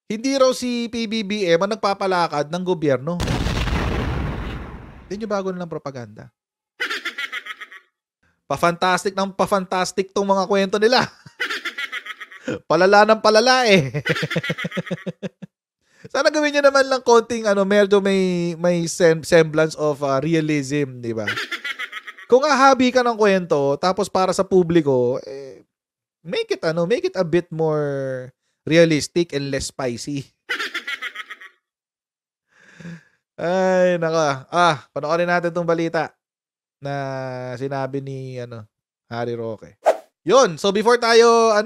Hindi raw si PBBM ang nagpapalakad ng gobyerno. Hindi nyo bago nilang propaganda. Pa-fantastic ng pa-fantastic tong mga kwento nila. Palala ng palala eh. Sana gawin nyo naman lang konting medyo may semblance of realism, di ba? Kung hahabi ka ng kwento tapos para sa publiko, make it a bit more realistic and less spicy. Ay, naka. Panoorin natin tong balita na sinabi ni Harry Roque. Yun, so before tayo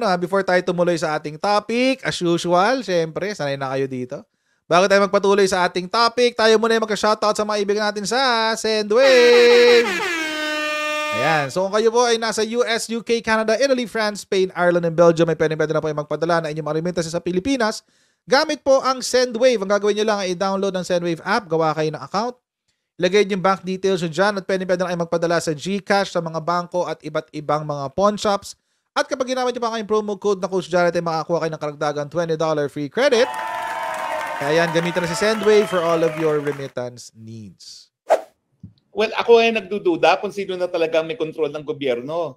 tumuloy sa ating topic, as usual, syempre, sanay na kayo dito. Bago tayo magpatuloy sa ating topic, tayo muna yung magka-shoutout sa mga ibigan natin sa Sendwave. Ayan, so kung kayo po ay nasa US, UK, Canada, Italy, France, Spain, Ireland, and Belgium, may pwede na po yung magpadala na inyong mga remittances sa Pilipinas. Gamit po ang Sendwave. Ang gagawin nyo lang ay i-download ang Sendwave app, gawa kayo ng account. Ilagay yung bank details nyo dyan at pwede na kayo magpadala sa GCash, sa mga bangko at iba't ibang mga pawn shops. At kapag ginamit nyo pa kayong promo code na Coach Jared ay makakuha kayo ng karagdagang $20 free credit. Kaya yan, gamitin na si Sendwave for all of your remittance needs. Well, ako ay nagdududa kung sino na talagang may control ng gobyerno.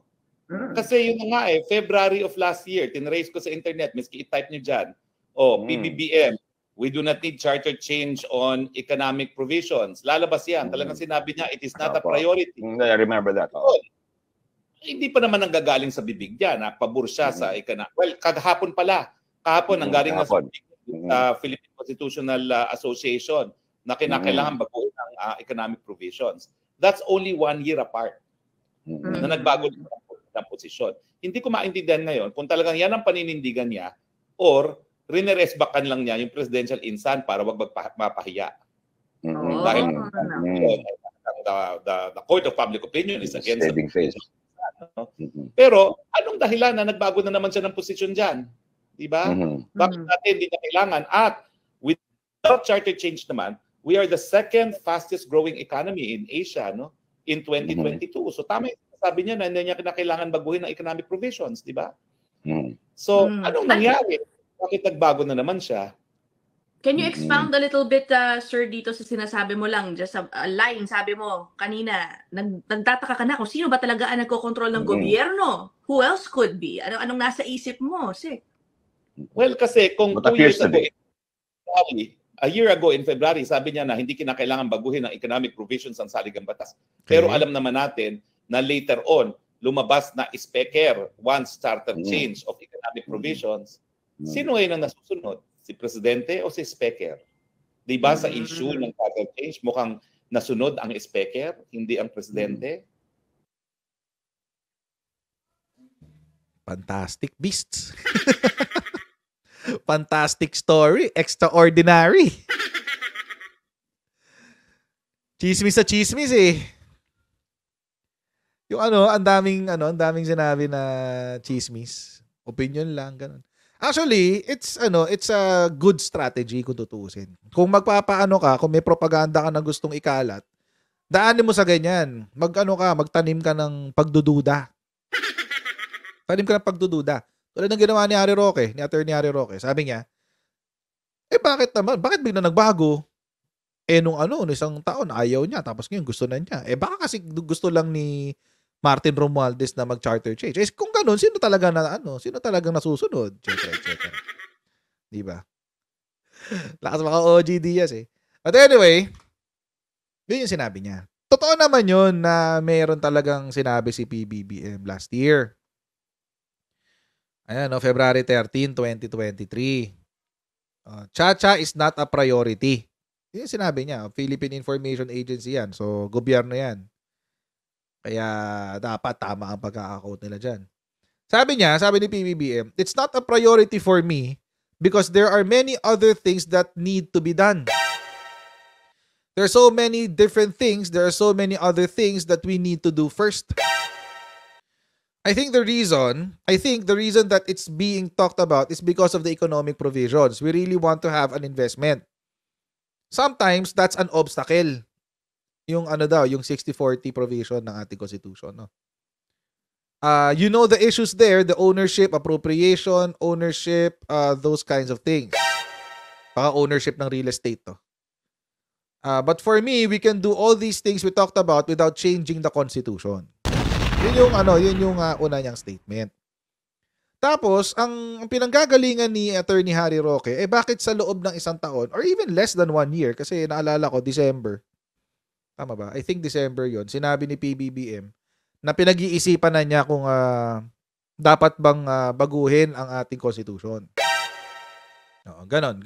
Kasi yun nga February of last year, tinrace ko sa internet, miski i-type nyo dyan, PBBM, we do not need charter change on economic provisions. Lalabas yan. Talagang sinabi niya, it is not a priority. I remember that. Hindi pa naman nanggagaling sa bibig niya. Pabor siya sa economic. Well, kahapon pala. Kahapon, nanggaling na sa Philippine Constitutional Association na kinakailangan baguhin ang economic provisions. That's only 1 year apart na nagbago ng posisyon. Hindi ko maintindihan ngayon kung talagang yan ang paninindigan niya or rineresbakan lang niya yung presidential insan para wag mapahiya. Dahil the Court of Public Opinion is against it. Pero anong dahilan na nagbago na naman siya ng posisyon dyan? Diba? Bakit natin hindi na kailangan? At without charter change naman, we are the second fastest growing economy in Asia in 2022. So tama yung sabi niya na hindi niya kinakailangan baguhin ang economic provisions. Diba? So anong nangyari? Bakit nagbago na naman siya? Can you expound a little bit, sir, dito sa sinasabi mo lang, just a line, sabi mo kanina, nagtataka ka na kung sino ba talaga ang nagkokontrol ng gobyerno? Who else could be? Anong nasa isip mo, Sik? Well, kasi kung 2 years ago, a year ago in February, sabi niya na hindi kinakailangan baguhin ang economic provisions ng saligang batas. Pero alam naman natin na later on, lumabas na speaker once charter change of economic provisions. Sino ngayon ang nasusunod? Si Presidente o si Speaker? Diba sa issue ng charter change, mukhang nasunod ang Speaker, hindi ang Presidente? Fantastic beasts. Fantastic story. Extraordinary. Chismis sa chismis eh. Yung ang daming sinabi na chismis. Opinion lang, ganun. Actually, it's a good strategy kung tutuusin. Kung magpapaano ka, kung may propaganda ka na gustong ikalat, daanin mo sa ganyan. Magtanim ka ng pagdududa. Tanim ka ng pagdududa. Tulad ng ginawa ni Harry Roque, ni Attorney Harry Roque. Sabi niya, bakit naman? Bakit bigla nagbago? Nung isang taon, ayaw niya. Tapos ngayon, gusto na niya. Baka kasi gusto lang ni Martin Romualdez na mag-charter change. Kung ganun, sino talagang nasusunod? Etc. Diba? Lakas mga OG Diaz eh. But anyway, yun yung sinabi niya. Totoo naman yun na mayroon talagang sinabi si PBBM last year. Ayan, February 13, 2023. Chacha is not a priority. Yun yung sinabi niya. Philippine Information Agency yan. So, gobyerno yan. Kaya dapat tama ang pagkaka-quote nila dyan. Sabi ni PBBM, it's not a priority for me because there are many other things that need to be done. There are so many different things. There are so many other things that we need to do first. I think the reason that it's being talked about is because of the economic provisions. We really want to have an investment. Sometimes that's an obstacle. Yung yung 60-40 provision ng ating constitution, no? The issues there, the ownership, appropriation, those kinds of things. Baka ownership ng real estate to. But for me, we can do all these things we talked about without changing the Constitution. Yun yung una niyang statement. Tapos, ang pinanggagalingan ni Attorney Harry Roque, bakit sa loob ng isang taon, or even less than 1 year, kasi naalala ko, December, tama ba? I think December yon, sinabi ni PBBM na pinag-iisipan na niya kung dapat bang baguhin ang ating Constitution. Ganon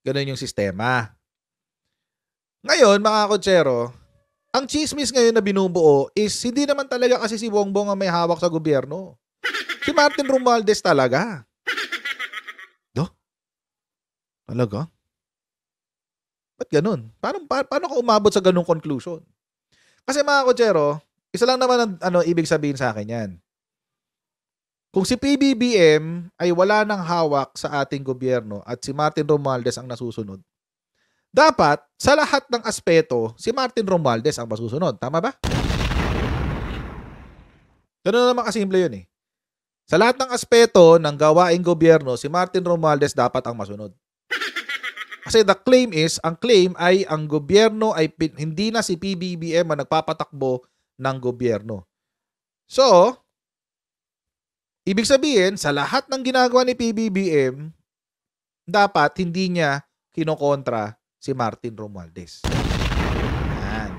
yung sistema. Ngayon, mga kotsero, ang chismis ngayon na binubuo is hindi naman talaga kasi si Bongbong ang may hawak sa gobyerno. Si Martin Romualdez talaga. Talaga? Ba't ganun? Paano ka umabot sa ganung conclusion? Kasi mga kotsero, isa lang naman ang ibig sabihin sa akin yan. Kung si PBBM ay wala nang hawak sa ating gobyerno at si Martin Romualdez ang nasusunod, dapat, sa lahat ng aspeto, si Martin Romualdez ang masusunod. Tama ba? Ganun naman kasimple yun eh. Sa lahat ng aspeto ng gawaing gobyerno, si Martin Romualdez dapat ang masunod. Kasi ang claim ay ang gobyerno ay hindi na si PBBM ang nagpapatakbo ng gobyerno. So, ibig sabihin, sa lahat ng ginagawa ni PBBM, dapat hindi niya kinokontra si Martin Romualdez. Yan.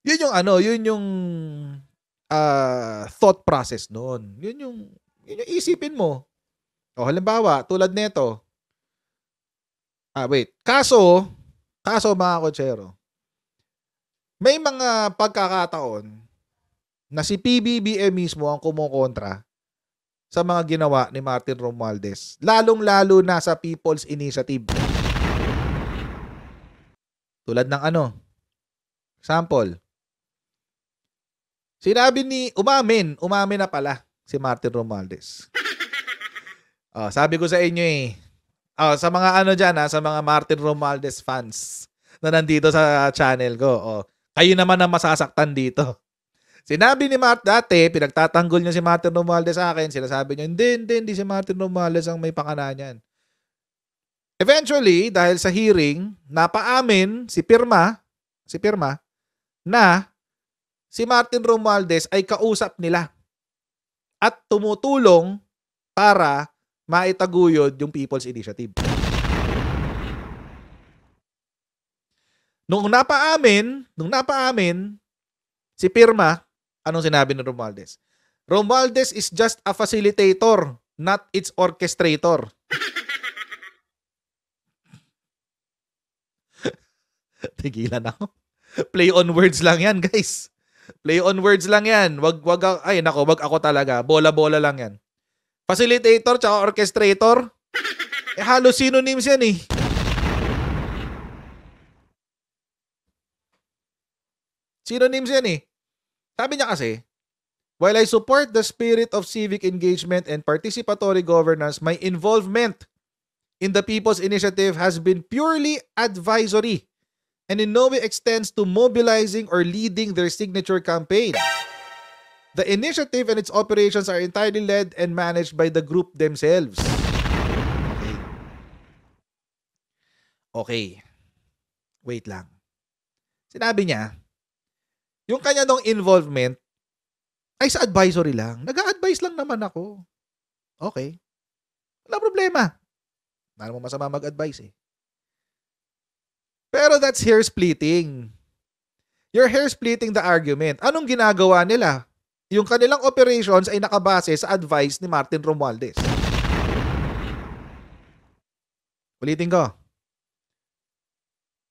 Yun yung thought process noon. Yun yung isipin mo. O halimbawa, tulad nito. Kaso mga kotsero, may mga pagkakataon na si PBBM mismo ang kumukontra sa mga ginawa ni Martin Romualdez. Lalong-lalo na sa People's Initiative. Tulad ng example. Sinabi umamin na pala si Martin Romualdez. Sabi ko sa inyo sa mga dyan sa mga Martin Romualdez fans na nandito sa channel ko. Kayo naman ang masasaktan dito. Sinabi ni dati, pinagtatanggol niya si Martin Romualdez sa akin. Sinasabi niya, hindi si Martin Romualdez ang may pakana niyan. Eventually, dahil sa hearing, napaamin si Pirma na si Martin Romualdez ay kausap nila at tumutulong para maitaguyod yung People's Initiative. Nung napaamin si Pirma, anong sinabi ni Romualdez? Romualdez is just a facilitator, not its orchestrator. Tigilan ako. Play on words lang yan, guys. Play on words lang yan. Wag ako talaga. Bola-bola lang yan. Facilitator tsaka orchestrator. Halos synonyms yan eh. Synonyms yan eh. Sabi niya kasi, while I support the spirit of civic engagement and participatory governance, my involvement in the People's Initiative has been purely advisory and in no way extends to mobilizing or leading their signature campaign. The initiative and its operations are entirely led and managed by the group themselves. Okay. Wait lang. Sinabi niya, yung kanya nung involvement ay sa advisory lang. Nag-a-advise lang naman ako. Okay. Wala problema. Wala mo masama mag-advise eh. Pero that's hair splitting. You're hair splitting the argument. Anong ginagawa nila? Yung kanilang operations ay nakabase sa advice ni Martin Romualdez. Ulitin ko.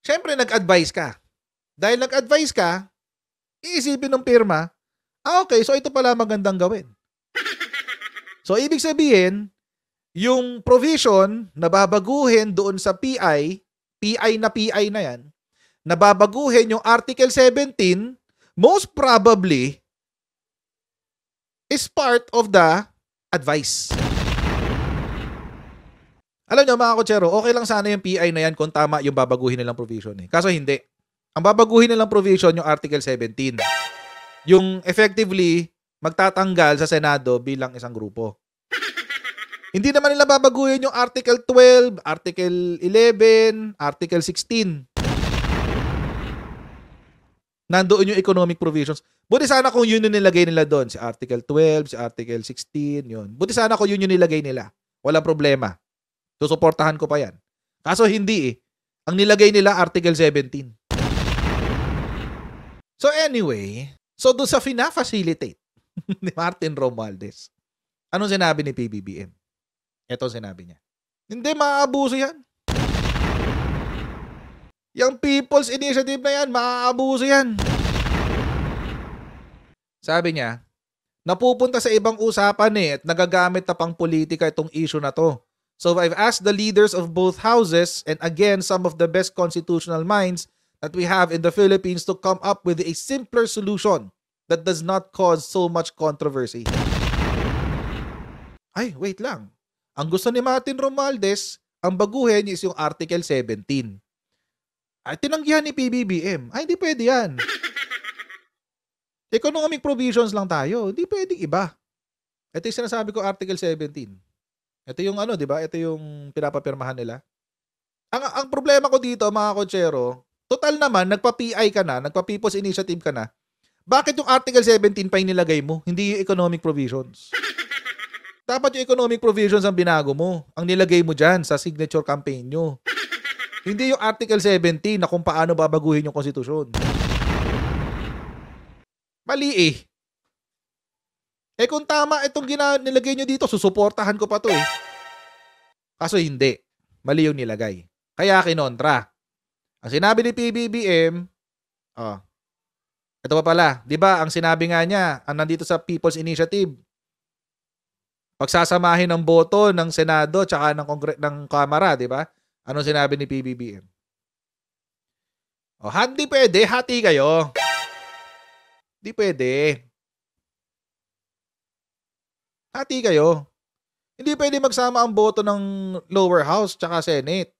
Siyempre, nag-advise ka. Dahil nag-advise ka, iisipin ng Pirma, okay, so ito pala magandang gawin. So, ibig sabihin, yung provision na babaguhin doon sa PI na yan, nababaguhin yung Article 17, most probably is part of the advice. Alam nyo mga kotsero, okay lang sana yung PI na yan kung tama yung babaguhin nilang provision eh. Kaso hindi. Ang babaguhin nilang provision yung Article 17. Yung effectively magtatanggal sa Senado bilang isang grupo. Hindi naman nila babaguhin yung Article 12, Article 11, Article 16. Nandoon yung economic provisions. Buti sana kung yun yung nilagay nila doon. Si Article 12, si Article 16, yun. Buti sana kung yun yung nilagay nila. Walang problema. Susuportahan ko pa yan. Kaso hindi eh. Ang nilagay nila, Article 17. So anyway, so doon sa fina-facilitate ni Martin Romualdez, anong sinabi ni PBBM? Ito sinabi niya. Hindi, maaabuso yan. Yung People's Initiative na yan, maaabuso yan. Sabi niya, napupunta sa ibang usapan at nagagamit na pang politika itong issue na to. So I've asked the leaders of both houses and again some of the best constitutional minds that we have in the Philippines to come up with a simpler solution that does not cause so much controversy. Ay, wait lang. Ang gusto ni Martin Romualdez, ang baguhin is yung Article 17. Ay, tinanggihan ni PBBM. Ay, hindi pwede yan. Economic provisions lang tayo. Hindi pwedeng iba. Ito yung sinasabi ko, Article 17. Ito yung di ba? Ito yung pinapapirmahan nila. Ang problema ko dito, mga kotsero, total naman, nagpa-PI ka na, nagpa-People's Initiative ka na, bakit yung Article 17 pa yung nilagay mo? Hindi yung economic provisions. Dapat yung economic provisions ang binago mo. Ang nilagay mo dyan sa signature campaign nyo. Hindi yung Article 17 na kung paano babaguhin yung konstitusyon. Mali eh. Kung tama itong nilagay nyo dito, susuportahan ko pa to eh. Kaso hindi. Mali yung nilagay. Kaya kinontra. Ang sinabi ni PBBM, ito pa pala, di ba, ang sinabi nga niya, ang nandito sa People's Initiative, pagsasamahin ng boto ng Senado tsaka ng Kamara, di ba? Anong sinabi ni PBBM? Hindi pwede, hati kayo. Di pwede. Hati kayo. Hindi pwede magsama ang boto ng lower house tsaka Senate.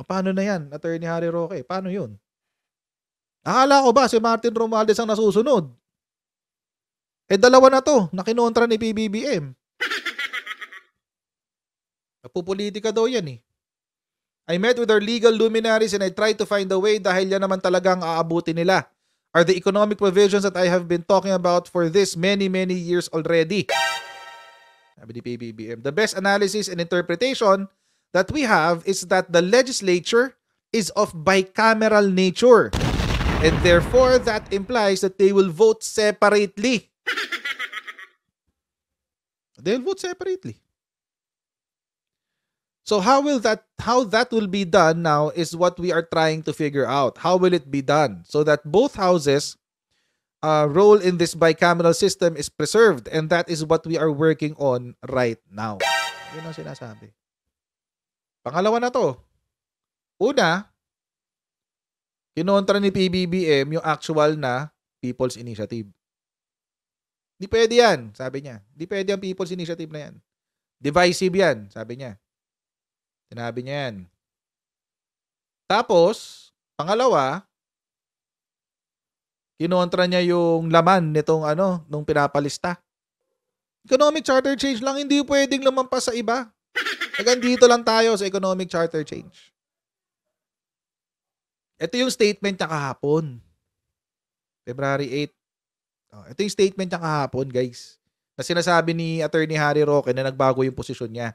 Paano na yan, Attorney Harry Roque? Paano yun? Akala ko ba si Martin Romualdez ang nasusunod? Dalawa na to, nakinontra ni PBBM. Napupolitika daw yan eh. I met with our legal luminaries and I tried to find a way dahil yan naman talagang aabuti nila. Are the economic provisions that I have been talking about for this many years already. Sabi ni PBBM, the best analysis and interpretation that we have is that the legislature is of bicameral nature. And therefore, that implies that they will vote separately. They'll vote separately. So how that will be done now is what we are trying to figure out. How will it be done? So that both houses role in this bicameral system is preserved, and that is what we are working on right now. Yun ang sinasabi. Pangalawa na to. Una, kinontra ni PBBM yung actual na People's Initiative. Di pwede yan, sabi niya. Di pwede ang People's Initiative na yan. Divisive yan, sabi niya. Sinabi niya yan. Tapos, pangalawa, kinontra niya yung laman nitong nung pinapalista. Economic charter change lang, hindi pwedeng lumampas sa iba. Hanggang dito lang tayo sa economic charter change. Ito yung statement niya kahapon. February 8. Ito yung statement niya kahapon, guys. Na sinasabi ni Attorney Harry Roque na nagbago yung posisyon niya.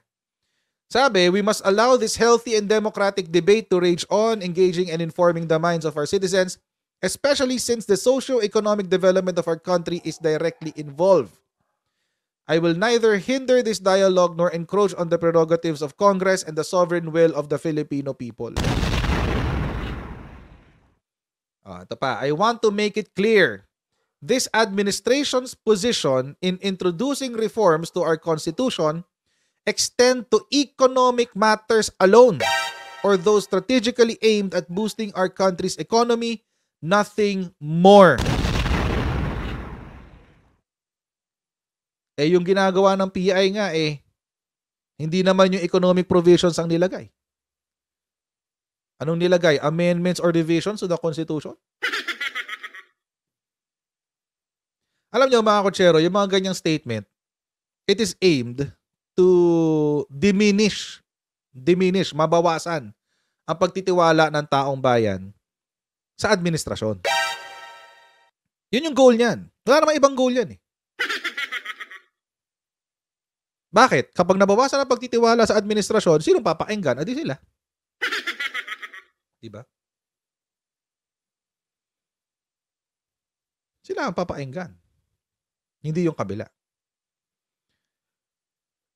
Sabi, we must allow this healthy and democratic debate to rage on, engaging and informing the minds of our citizens, especially since the socio-economic development of our country is directly involved. I will neither hinder this dialogue nor encroach on the prerogatives of Congress and the sovereign will of the Filipino people. Ito pa. I want to make it clear. This administration's position in introducing reforms to our Constitution extend to economic matters alone or those strategically aimed at boosting our country's economy, nothing more. Yung ginagawa ng PI nga hindi naman yung economic provisions ang nilagay. Anong nilagay? Amendments or revisions to the Constitution? Alam nyo mga kotsero, yung mga ganyang statement, it is aimed to diminish, mabawasan ang pagtitiwala ng taong bayan sa administrasyon. Yun yung goal niyan. Wala namang ibang goal yan eh. Bakit? Kapag nabawasan ang pagtitiwala sa administrasyon, sinong papakinggan? Adi sila. Diba? Sila ang papakinggan. Hindi yung kabila.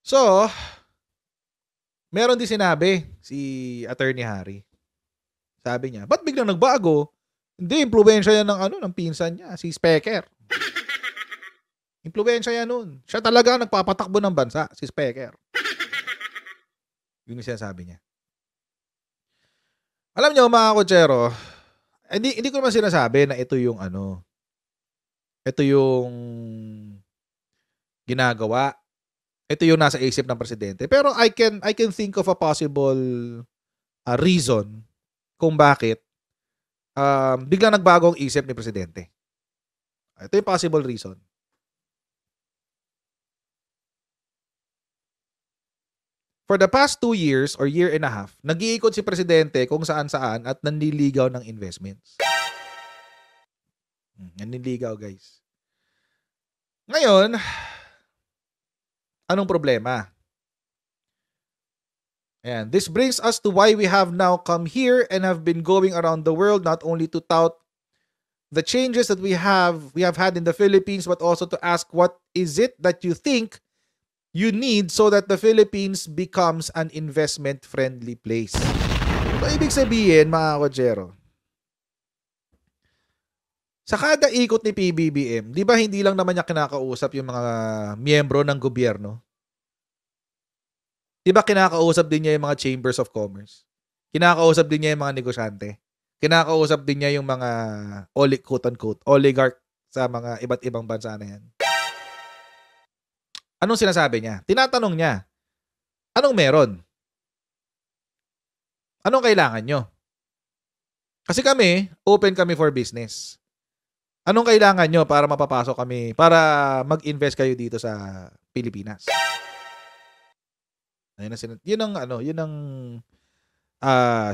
So, meron din sinabi si Attorney Harry. Sabi niya, ba't biglang nagbago? Hindi, impluwensya yan ng pinsan niya, si Specker. Impluwensya yan nun. Siya talaga nagpapatakbo ng bansa, si Specker. Yun yung sinasabi niya. Alam niyo mga kotsero, hindi ko naman sinasabi na ito yung ito yung ginagawa. Ito yung nasa isip ng presidente. Pero I can think of a possible reason kung bakit biglang nagbago ang isip ni presidente. Ito yung possible reason. For the past 2 years or year and a half, nag-iikot si presidente kung saan-saan at nanliligaw ng investments. Nanliligaw, guys. Ngayon, anong problema? Ayan, this brings us to why we have now come here and have been going around the world not only to tout the changes that we have had in the Philippines, but also to ask what is it that you think you need so that the Philippines becomes an investment-friendly place. So, ibig sabihin, mga kotsero, sa kada ikot ni PBBM, di ba hindi lang naman niya kinakausap yung mga miyembro ng gobyerno? Di ba kinakausap din niya yung mga chambers of commerce? Kinakausap din niya yung mga negosyante? Kinakausap din niya yung mga quote-unquote oligarch sa mga iba't ibang bansa na yan? Anong sinasabi niya? Tinatanong niya, anong meron? Anong kailangan nyo? Kasi kami, open kami for business. Anong kailangan nyo para mapapasok kami, para mag-invest kayo dito sa Pilipinas? Yun ang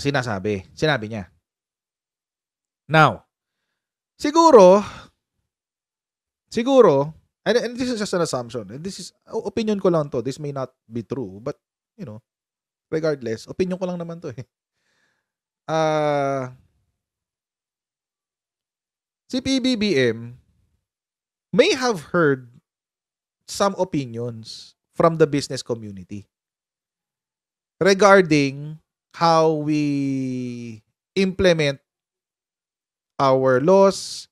sinasabi. Sinabi niya. Now, siguro, and this is just an assumption. And this is, opinion ko lang to. This may not be true. But, regardless, opinion ko lang naman to eh. Si PBBM may have heard some opinions from the business community regarding how we implement our laws,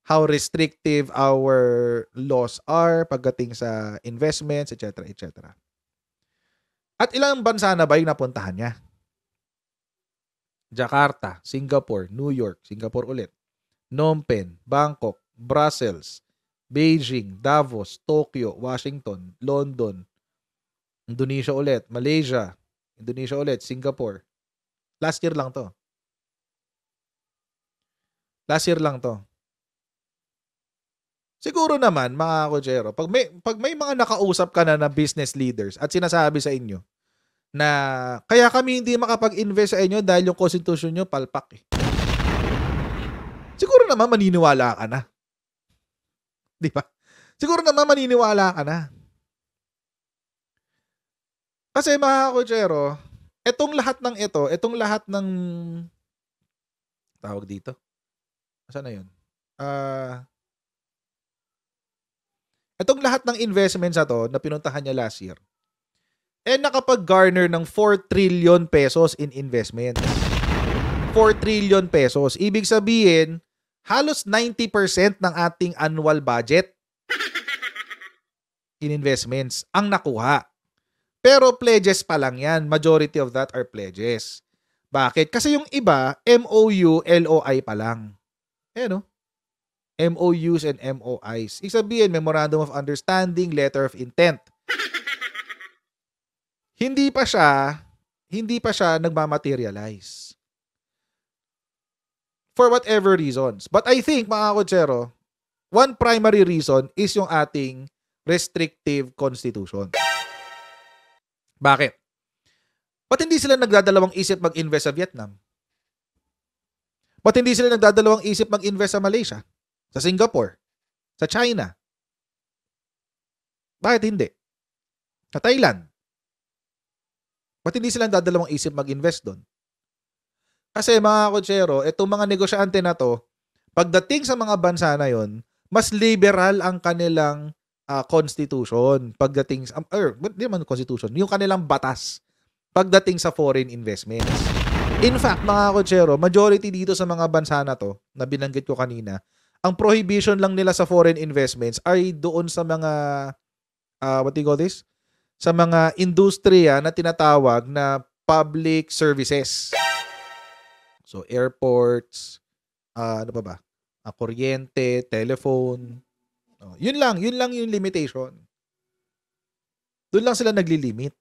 how restrictive our laws are pagdating sa investments, etc., etc. At ilang bansa na ba yung napuntahan niya? Jakarta, Singapore, New York, Singapore ulit, Phnom Penh, Bangkok, Brussels, Beijing, Davos, Tokyo, Washington, London, Indonesia ulit, Malaysia, Indonesia ulit, Singapore. Last year lang to. Siguro naman, mga kotsero, pag may mga nakausap ka na business leaders at sinasabi sa inyo na kaya kami hindi makapag-invest sa inyo dahil yung konstitusyon nyo palpak eh. Siguro naman maniniwala ka na. Di ba? Siguro naman maniniwala ka na. Kasi mga kotsero, itong lahat ng tawag dito. Saan na yun? Itong lahat ng investments na to na pinuntahan niya last year, nakapag-garner ng 4 trillion pesos in investments. 4 trillion pesos. Ibig sabihin, halos 90% ng ating annual budget in investments ang nakuha. Pero pledges pa lang yan. Majority of that are pledges. Bakit? Kasi yung iba, MOU, LOI pa lang. MOUs and MOIs. Ibig sabihin, Memorandum of Understanding, Letter of Intent. Hindi pa siya nagmamaterialize. For whatever reasons. But I think, mga kotsero, one primary reason is yung ating restrictive constitution. Bakit? Ba't hindi sila nagdadalawang isip mag-invest sa Vietnam? Ba't hindi sila nagdadalawang isip mag-invest sa Malaysia? Sa Singapore? Sa China? Bakit hindi? Sa Thailand? Ba't hindi sila nagdadalawang isip mag-invest doon? Kasi mga kotsero, itong mga negosyante na to, pagdating sa mga bansa na yon, mas liberal ang kanilang constitution. Pagdating sa, hindi man constitution, yung kanilang batas pagdating sa foreign investments. In fact, mga kotsero, majority dito sa mga bansa na to, na binanggit ko kanina, ang prohibition lang nila sa foreign investments ay doon sa mga, what do you call this? Sa mga industriya na tinatawag na public services. So, airports, ano pa ba? Kuryente, telephone. Yun lang yung limitation. Doon lang sila naglilimit.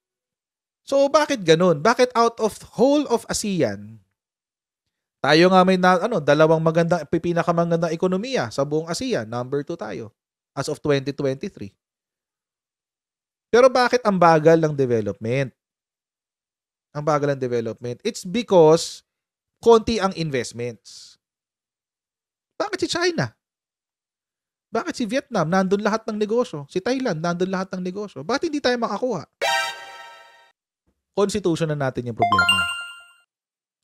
So, bakit ganun? Bakit out of whole of ASEAN, tayo nga may dalawang pinakamagandang ekonomiya sa buong ASEAN. Number 2 tayo as of 2023. Pero bakit ang bagal ng development? Ang bagal ng development. It's because konti ang investments. Bakit si China? Bakit si Vietnam? Nandun lahat ng negosyo. Si Thailand, nandun lahat ng negosyo. Bakit hindi tayo makakuha? Constitution na natin yung problema.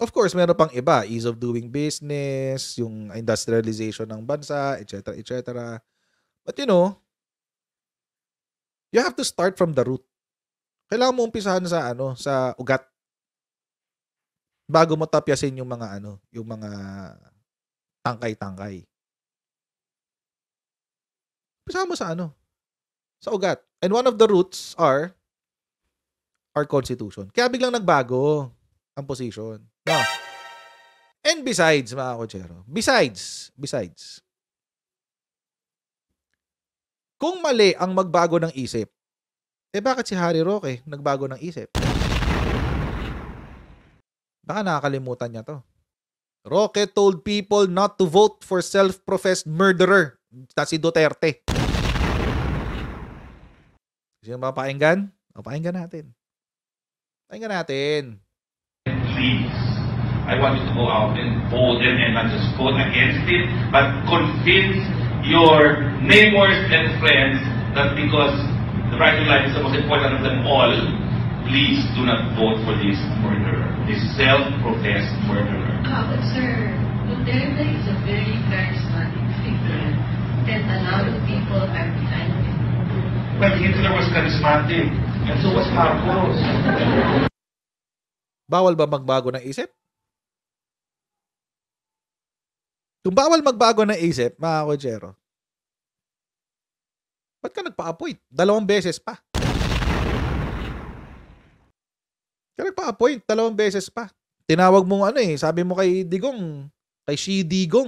Of course, meron pang iba. Ease of doing business, yung industrialization ng bansa, etc., etc. But you have to start from the root. Kailangan mo umpisahan sa ugat. Bago mo tapyasin yung mga yung mga tangkay-tangkay. Umpisahan mo sa ugat. And one of the roots are our constitution. Kaya biglang nagbago ang position. No. And besides, mga kotsero, besides, kung mali ang magbago ng isip, bakit si Harry Roque nagbago ng isip? Baka nakakalimutan niya to. Roque told people not to vote for self-professed murderer na si Duterte. Sino ba pakinggan? Pakinggan natin. Please, I want you to go out and vote and not just vote against it, but convince your neighbors and friends that because the right to life is the most important of them all, please do not vote for this murderer, this self-professed murderer. But sir, Duterte is a very charismatic figure and a lot of people are behind him. Well, Hitler was charismatic, and so was Marcos. Bawal ba magbago ng isip? Kung bawal magbago ng isip, mga kotsero, ba't ka nagpa-appoint? 2 beses pa. Tinawag mo sabi mo kay Digong, kay Xi Digong,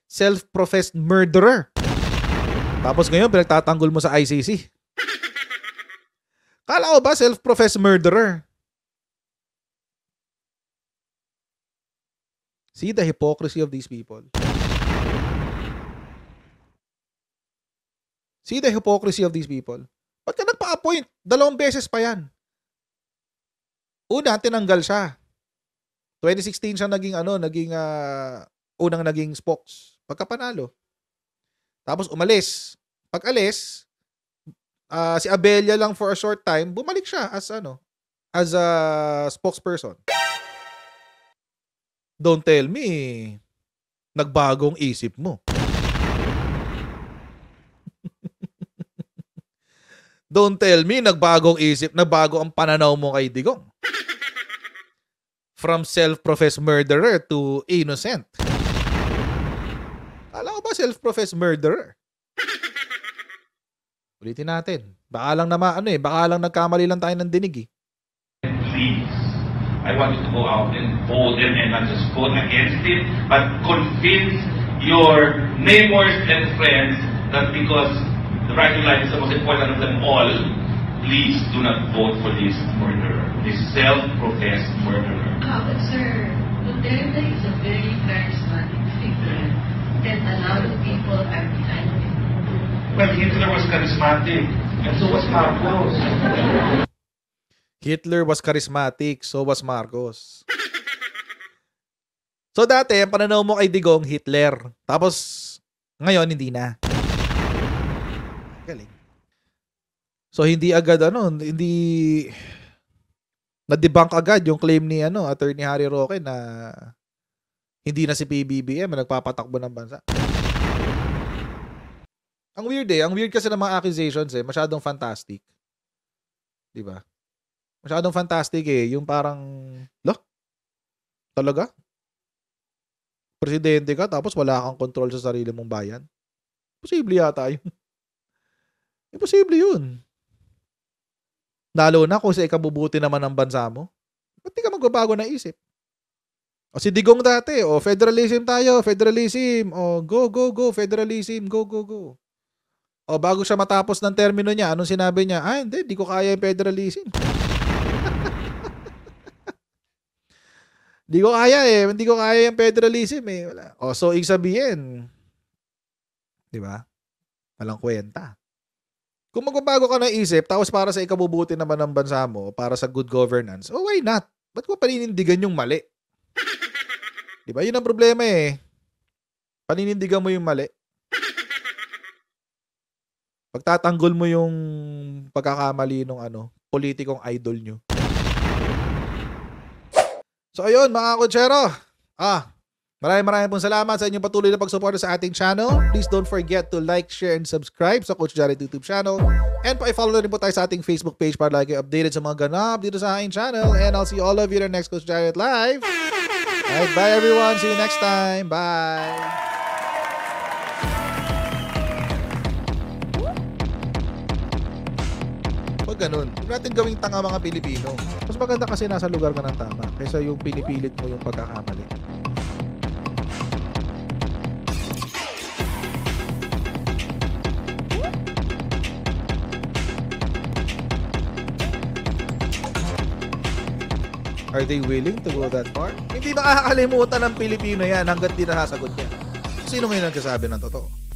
self-professed murderer. Tapos ngayon, pinagtatanggol mo sa ICC. Kala ko ba self-professed murderer? See the hypocrisy of these people. See the hypocrisy of these people. Ba't ka nagpa-appoint? 2 beses pa yan. Una, tinanggal siya. 2016 siya naging unang naging spokes. Pagkapanalo. Tapos umalis. Pag alis, si Abella lang for a short time, bumalik siya as a spokesperson. Don't tell me, nagbagong isip mo. Don't tell me, nagbago ang pananaw mo kay Digong. From self-professed murderer to innocent. Kala ko ba self-professed murderer? Ulitin natin. Baka lang nagkamali lang tayo ng dinig. Please, I want you to go out and vote and not just vote against it, but convince your neighbors and friends that because the right to life is the most important of them all, please do not vote for this murderer, this self-professed murderer. But sir, Duterte is a very charismatic figure and a lot of people are behind him. Well, Hitler was charismatic, and so was Marcos. Hitler was charismatic, so was Marcos. So dati, ang pananaw mo kay Digong, Hitler. Tapos, ngayon, hindi na. Galing. So, hindi agad, hindi na-debunk agad yung claim ni, Attorney Harry Roque na hindi na si PBBM nagpapatakbo ng bansa. Ang weird Ang weird kasi ng mga accusations masyadong fantastic. Diba? Masyadong fantastic yung parang, talaga? Presidente ka tapos wala kang control sa sarili mong bayan? Posible yata yun. Imposible yun. Lalo na kung sa ikabubuti naman ng bansa mo. Ba't di ka magbabago na isip? O si Digong dati, federalism tayo, federalism, go, federalism, go. O bago siya matapos ng termino niya, anong sinabi niya? Hindi, di ko kaya yung federalism. Hindi ko kaya yung federalism Wala. So, ibig sabihin, di ba? Walang kwenta. Kung magbabago ka ng isip, tapos para sa ikabubuti naman ng bansa mo, para sa good governance, why not? Ba't ko paninindigan yung mali? Di ba? Yun ang problema Paninindigan mo yung mali. Pagtatanggol mo yung pagkakamali ng politikong idol nyo. So ayun mga kotsero. Maraming pong salamat sa inyong patuloy na pagsuporta sa ating channel. Please don't forget to like, share, and subscribe sa Coach Jared YouTube channel. And pa-follow na rin po tayo sa ating Facebook page para lagi updated sa mga ganap dito sa ating channel. And I'll see all of you in the next Coach Jared Live. Alright, bye everyone. See you next time. Bye. Pag ganun, huwag natin gawing tanga mga Pilipino. Mas maganda kasi nasa lugar ka ng tama kaysa yung pinipilit mo yung pagkakamali. Are they willing to go that far? Hindi makakalimutan ng Pilipino yan hanggat di nasasagot niya. Sino ngayon nagsasabi ng totoo?